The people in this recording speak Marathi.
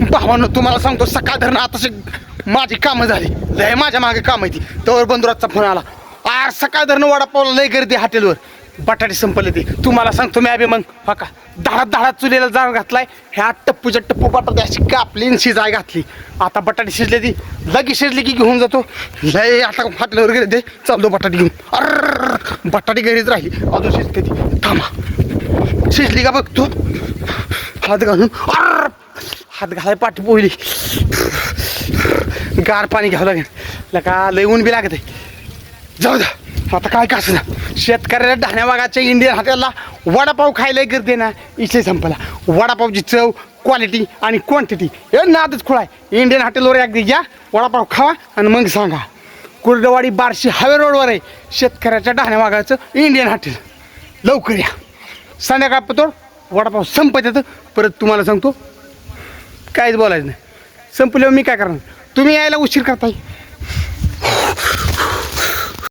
भावानं तुम्हाला सांगतो सकाळ धरणं आताशी माझी कामं झाली लय माझ्या मागे काम आहे ती तवर बंधुराजचा फोन आला आज सकाळ धरणं वडापावला लय गर्दी हॉटेलवर बटाटे संपले ते तुम्हाला सांगतो मी अभि मग का दहा चुलीला जाळ घातलाय ह्या टप्पूच्या टप्पू बटाटे अशी कापली आणि शिजाय घातली आता बटाटे शिजले ती लगेच शिजली की घेऊन जातो लय आता हॉटेलवर गेले ते चाललो बटाटे घेऊन अर बटाटे घरीच राहिली अजून शिजते ती थांबा शिजली का बघतो हात घालून अर हात घालाय पाठी पोहली गार पाणी घ्यावं लागेल का लय ऊन बी लागत आहे जाऊ द्या आता काय का असं शेतकऱ्याला ढाण्याबागाच्या इंडियन हॉटेलला वडापाव खायला गर्दी ना इथे संपला वडापावची चव क्वालिटी आणि क्वांटिटी हे नादच खुळा आहे इंडियन हॉटेलवर अगदी या वडापाव खावा आणि मग सांगा कुर्डवाडी बार्शी हायवे रोडवर आहे शेतकऱ्याच्या ढाण्याबागाचं इंडियन हॉटेल लवकर या संध्याकाळपतोड वडापाव संपत येतं परत तुम्हाला सांगतो काहीच बोलायचं नाही संपल्यावर मी काय करणार तुम्ही यायला उशीर करताय